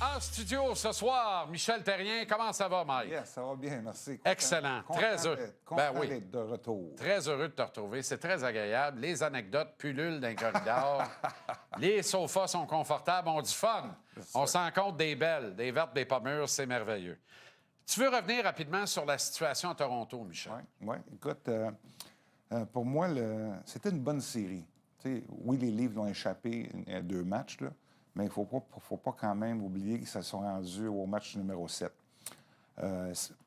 En studio ce soir, Michel Terrien. Comment ça va, Mike? Yes, ça va bien, merci. Excellent. Très heureux. Content d'être de retour. Très heureux de te retrouver. C'est très agréable. Les anecdotes pullulent dans les corridors. Les sofas sont confortables. On du fun. On s'en compte des belles, des vertes, des pas mûres. C'est merveilleux. Tu veux revenir rapidement sur la situation à Toronto, Michel? Oui. Écoute, pour moi, c'était une bonne série. T'sais, oui, les Leafs ont échappé à 2 matchs, là, mais il ne faut pas quand même oublier qu'ils se sont rendus au match numéro 7.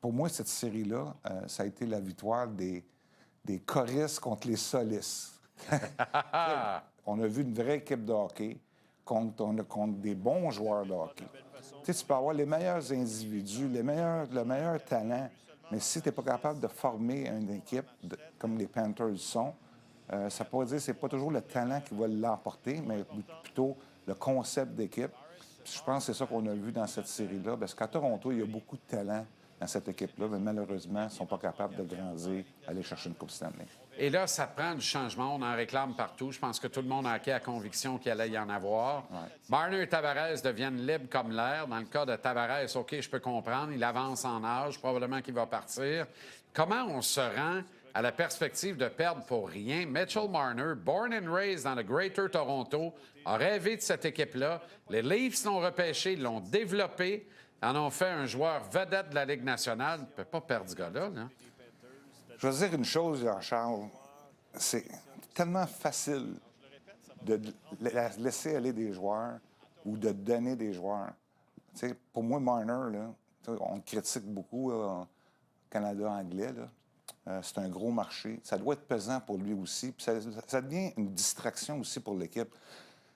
Pour moi, cette série-là, ça a été la victoire des choristes contre les solistes. On a vu une vraie équipe de hockey contre des bons joueurs de hockey. Tu peux avoir les meilleurs individus, le meilleur talent, mais si tu n'es pas capable de former une équipe comme les Panthers sont, ça pourrait dire que ce n'est pas toujours le talent qui va l'emporter, mais plutôt le concept d'équipe. Puis je pense que c'est ça qu'on a vu dans cette série-là, parce qu'à Toronto, il y a beaucoup de talent dans cette équipe-là, mais malheureusement, ils ne sont pas capables de grandir, aller chercher une Coupe Stanley. Et là, ça prend du changement. On en réclame partout. Je pense que tout le monde a acquis la conviction qu'il allait y en avoir. Ouais. Marner et Tavares deviennent libres comme l'air. Dans le cas de Tavares, OK, je peux comprendre. Il avance en âge. Probablement qu'il va partir. Comment on se rend à la perspective de perdre pour rien? Mitchell Marner, born and raised dans le Greater Toronto, a rêvé de cette équipe-là. Les Leafs l'ont repêché, ils l'ont développé, en ont fait un joueur vedette de la Ligue nationale. On ne peut pas perdre ce gars-là, là. Je veux dire une chose, Jean-Charles, c'est tellement facile de laisser aller des joueurs ou de donner des joueurs. T'sais, pour moi, Marner, là, on le critique beaucoup au Canada anglais. C'est un gros marché. Ça doit être pesant pour lui aussi. Puis ça devient une distraction aussi pour l'équipe.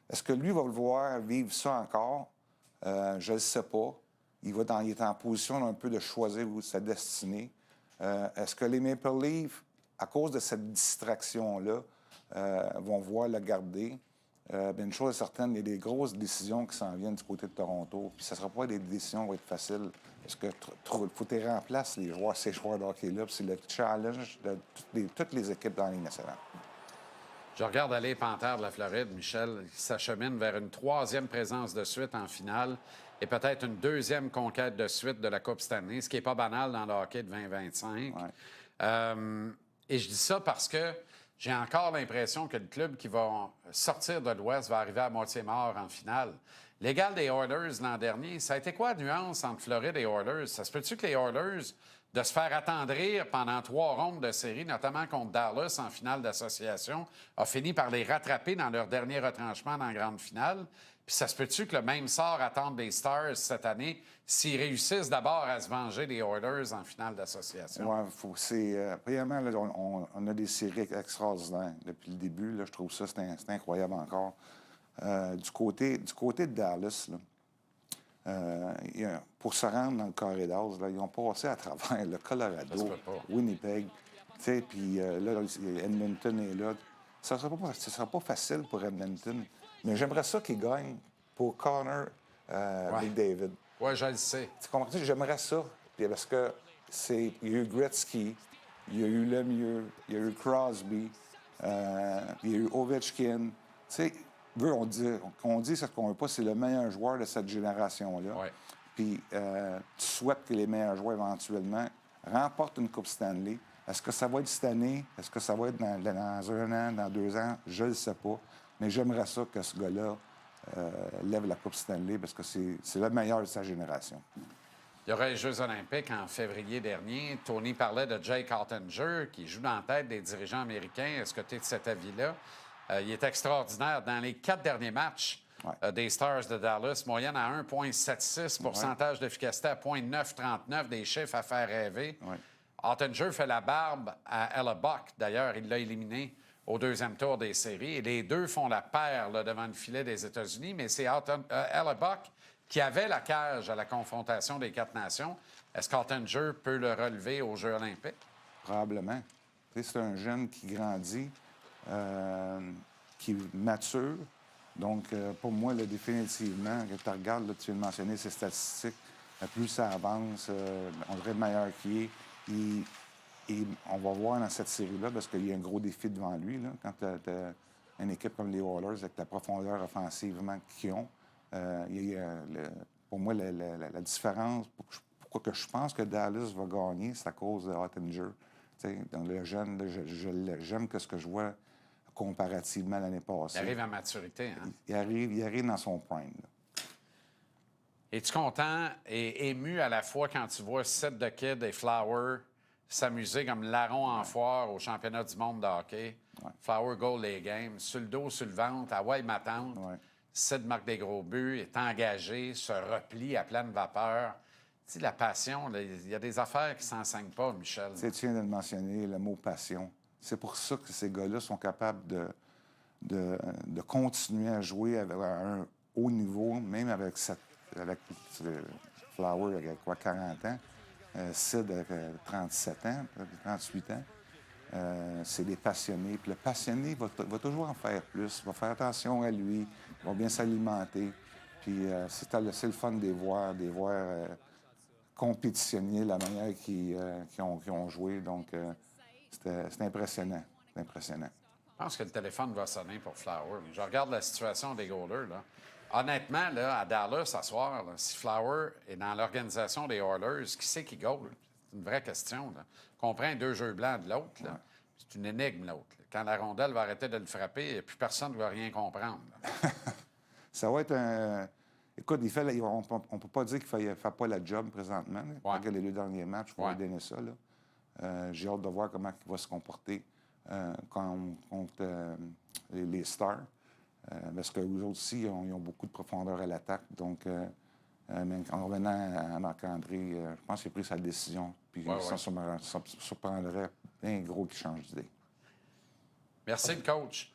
Est-ce que lui va vouloir vivre ça encore? Je ne le sais pas. Il est en position un peu de choisir sa destinée. Est-ce que les Maple Leafs, à cause de cette distraction-là, vont vouloir le garder? Une chose est certaine, il y a des grosses décisions qui s'en viennent du côté de Toronto. Puis ça ne sera pas des décisions qui vont être faciles. Parce que il faut qu'ils remplacent ces joueurs de hockey-là. C'est le challenge de toutes les équipes dans la Ligue nationale. Je regarde aller les Panthères de la Floride, Michel, qui s'acheminent vers une 3e présence de suite en finale et peut-être une 2e conquête de suite de la Coupe Stanley, ce qui n'est pas banal dans le hockey de 2025. Ouais. Et je dis ça parce que j'ai encore l'impression que le club qui va sortir de l'Ouest va arriver à moitié mort en finale. L'égal des Oilers l'an dernier, ça a été quoi la nuance entre Floride et Oilers? Ça se peut-tu que les Oilers, de se faire attendrir pendant 3 rondes de série, notamment contre Dallas en finale d'association, a fini par les rattraper dans leur dernier retranchement dans la grande finale? Puis ça se peut-tu que le même sort attende des Stars cette année s'ils réussissent d'abord à se venger des Oilers en finale d'association? Oui, premièrement, là, on a des séries extraordinaires depuis le début. Là, je trouve ça, c'est incroyable encore. Du côté de Dallas, là, pour se rendre dans le carré d'as, ils ont passé à travers le Colorado, Winnipeg, puis là, Edmonton est là. Ça ne sera pas facile pour Edmonton, mais j'aimerais ça qu'ils gagnent pour Connor McDavid. Oui, je le sais. Tu comprends? J'aimerais ça, parce que il y a eu Gretzky, il y a eu Lemieux, il y a eu Crosby, il y a eu Ovechkin. Tu sais, on dit ce qu'on veut pas, c'est le meilleur joueur de cette génération-là. Ouais. Puis tu souhaites que les meilleurs joueurs, éventuellement, remportent une Coupe Stanley. Est-ce que ça va être cette année? Est-ce que ça va être dans 1 an, dans 2 ans? Je ne le sais pas. Mais j'aimerais ça que ce gars-là lève la Coupe Stanley parce que c'est le meilleur de sa génération. Il y aura les Jeux olympiques en février dernier. Tony parlait de Jake Oettinger, qui joue dans la tête des dirigeants américains. Est-ce que tu es de cet avis-là? Il est extraordinaire. Dans les 4 derniers matchs des Stars de Dallas, moyenne à 1,76, pourcentage d'efficacité à 0,939, des chiffres à faire rêver. Ouais. Oettinger fait la barbe à Ella Buck. D'ailleurs, il l'a éliminé au 2e tour des séries. Et les deux font la paire là, devant le filet des États-Unis. Mais c'est Ella Buck qui avait la cage à la confrontation des 4 nations. Est-ce qu'Oettinger peut le relever aux Jeux olympiques? Probablement. C'est un jeune qui grandit, qui est mature. Donc, pour moi, là, définitivement, quand tu regardes, là, tu viens de mentionner ses statistiques, plus ça avance, on dirait meilleur qu'il est. Et on va voir dans cette série-là, parce qu'il y a un gros défi devant lui, là, quand tu as une équipe comme les Oilers, avec la profondeur offensivement qu'ils ont. Il y a pour moi, la différence, pourquoi que je pense que Dallas va gagner, c'est à cause de Ottinger. Donc, le jeune, là, j'aime ce que je vois comparativement à l'année Il passée. arrive à maturité. Hein? Il arrive dans son prime. Là. Es-tu content et ému à la fois quand tu vois Seth the Kid et Flower s'amuser comme larrons en foire au championnat du monde de hockey? Ouais. Flower goal les games, sur le dos, sur le ventre, à ouais, ma tante. Ouais. Seth marque des gros buts, est engagé, se replie à pleine vapeur. Tu sais, la passion, il y a des affaires qui ne s'enseignent pas, Michel. Tu viens de le mentionner, le mot passion. C'est pour ça que ces gars-là sont capables de continuer à jouer à un haut niveau, même avec Flower, avec quoi, 40 ans, Sid, avec 37 ans, 38 ans. C'est des passionnés. Puis le passionné va toujours en faire plus, va faire attention à lui, va bien s'alimenter. Puis c'est le fun de les voir compétitionner la manière qu'ils ont joué. Donc, c'était impressionnant. C'est impressionnant. Je pense que le téléphone va sonner pour Flower. Je regarde la situation des goalers. Là. Honnêtement, là, à Dallas, ce soir, là, si Flower est dans l'organisation des Oilers, qui c'est qui goal? C'est une vraie question. Là. On comprend 2 jeux blancs de l'autre. Là. Ouais. C'est une énigme, l'autre. Quand la rondelle va arrêter de le frapper, et plus personne ne va rien comprendre. Ça va être un... Écoute, on ne peut pas dire qu'il ne fait pas la job présentement. Ouais. Regarde les 2 derniers matchs, il faut Ouais. lui donner ça. Là. J'ai hâte de voir comment il va se comporter contre les Stars. Parce qu'eux autres aussi, ils ont beaucoup de profondeur à l'attaque. Donc, mais en revenant à Marc-André, je pense qu'il a pris sa décision. Puis ça me surprendrait bien gros qu'il change d'idée. Merci, le coach.